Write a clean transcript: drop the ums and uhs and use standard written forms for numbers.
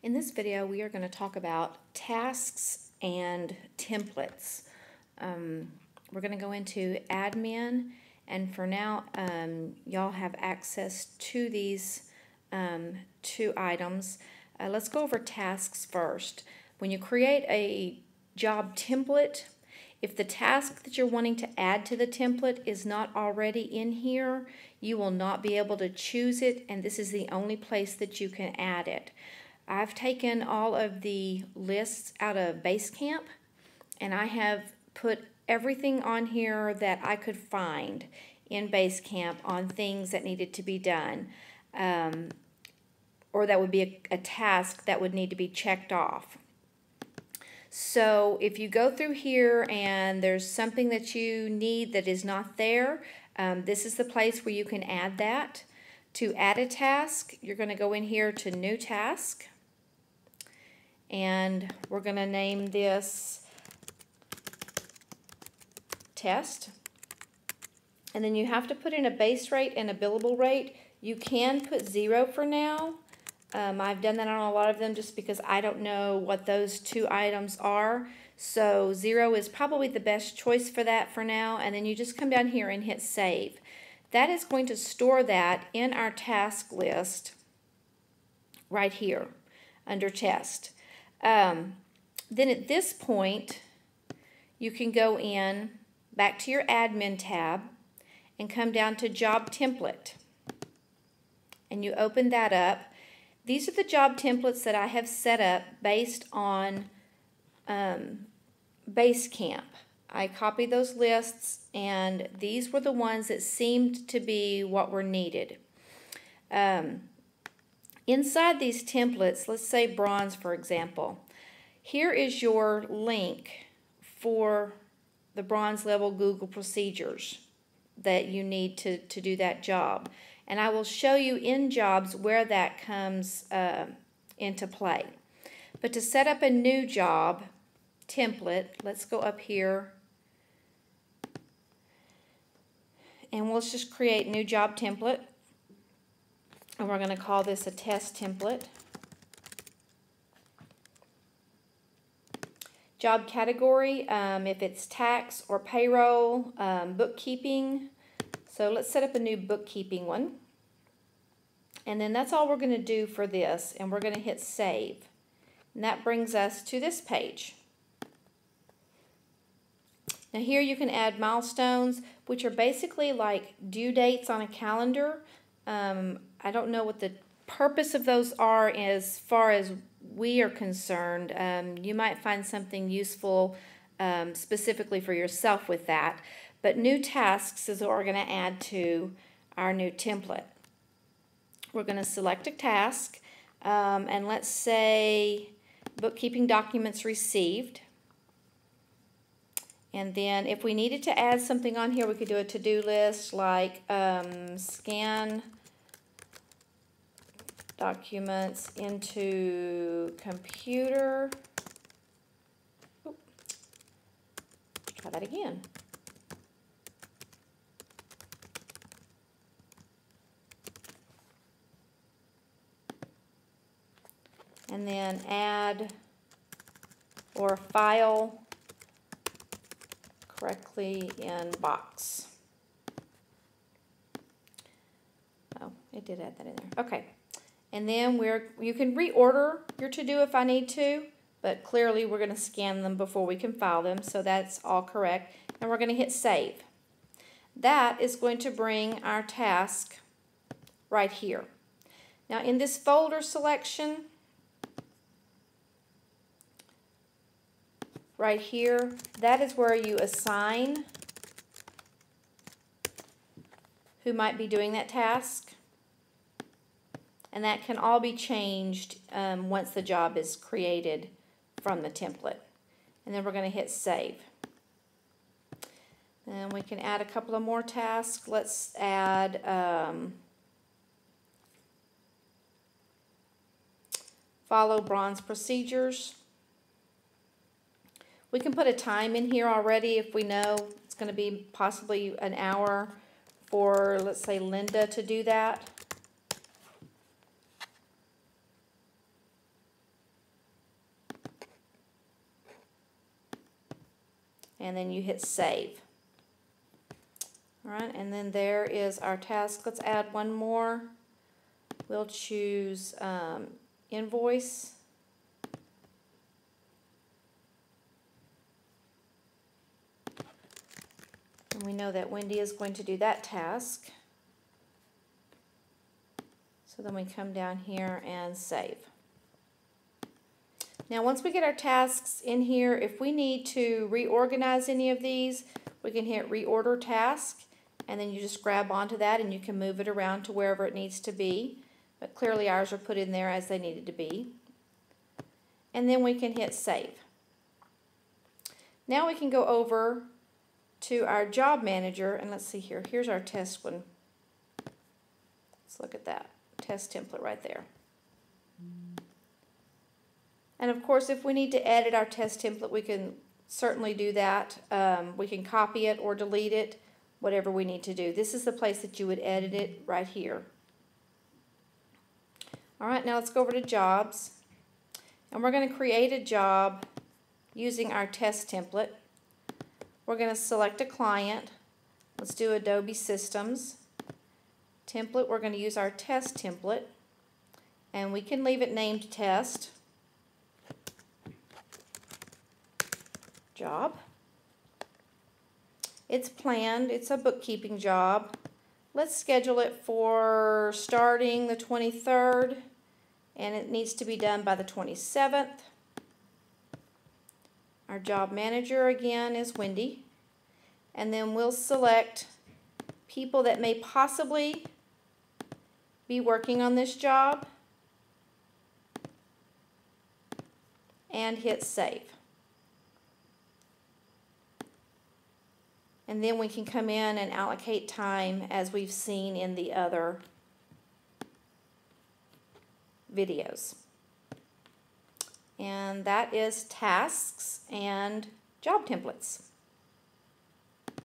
In this video, we are going to talk about tasks and templates. We're going to go into admin, and for now, y'all have access to these two items. Let's go over tasks first. When you create a job template, if the task that you're wanting to add to the template is not already in here, you will not be able to choose it, and this is the only place that you can add it. I've taken all of the lists out of Basecamp, and I have put everything on here that I could find in Basecamp on things that needed to be done, or that would be a task that would need to be checked off. So if you go through here and there's something that you need that is not there, this is the place where you can add that. To add a task, you're going to go in here to New Task, and we're going to name this Test. And then you have to put in a base rate and a billable rate. You can put 0 for now. I've done that on a lot of them just because I don't know what those two items are. So 0 is probably the best choice for that for now. And then you just come down here and hit save. That is going to store that in our task list right here under test. Then at this point, you can go in back to your admin tab and come down to job template. And you open that up. These are the job templates that I have set up based on Basecamp. I copied those lists, and these were the ones that seemed to be what were needed. Inside these templates, let's say bronze for example, here is your link for the bronze level Google procedures that you need to do that job. And I will show you in jobs where that comes into play. But to set up a new job template, let's go up here and we'll just create new job template. And we're going to call this a test template. Job category, if it's tax or payroll, bookkeeping. So let's set up a new bookkeeping one. And then that's all we're going to do for this. And we're going to hit save. And that brings us to this page. Now here you can add milestones, which are basically like due dates on a calendar. I don't know what the purpose of those are as far as we are concerned. You might find something useful specifically for yourself with that. But new tasks is what we're going to add to our new template. We're going to select a task, and let's say bookkeeping documents received. And then if we needed to add something on here, we could do a to-do list like scan documents into computer. Oop. Try that again. And then add or file correctly in box. Oh, it did add that in there. Okay. And then you can reorder your to-do if I need to, but clearly we're going to scan them before we can file them, so that's all correct. And we're going to hit save. That is going to bring our task right here. Now in this folder selection, right here, that is where you assign who might be doing that task. And that can all be changed once the job is created from the template. And then we're going to hit save. And we can add a couple of more tasks. Let's add follow bronze procedures. We can put a time in here already if we know it's going to be possibly an hour for, let's say, Linda to do that. and then you hit save. All right, and then there is our task. Let's add one more. We'll choose invoice. And we know that Wendy is going to do that task. So then we come down here and save. Now once we get our tasks in here, if we need to reorganize any of these, we can hit reorder task, and then you just grab onto that and you can move it around to wherever it needs to be. But clearly ours are put in there as they needed to be. And then we can hit save. Now we can go over to our job manager, and let's see here. Here's our test one. Let's look at that test template right there. And of course, if we need to edit our test template, we can certainly do that. We can copy it or delete it, whatever we need to do. This is the place that you would edit it, right here. All right, now let's go over to jobs. And we're going to create a job using our test template. We're going to select a client. Let's do Adobe Systems. Template, we're going to use our test template. And we can leave it named test. Job. It's planned. It's a bookkeeping job. Let's schedule it for starting the 23rd, and it needs to be done by the 27th. Our job manager again is Wendy, and then we'll select people that may possibly be working on this job and hit save. And then we can come in and allocate time as we've seen in the other videos. And that is tasks and job templates.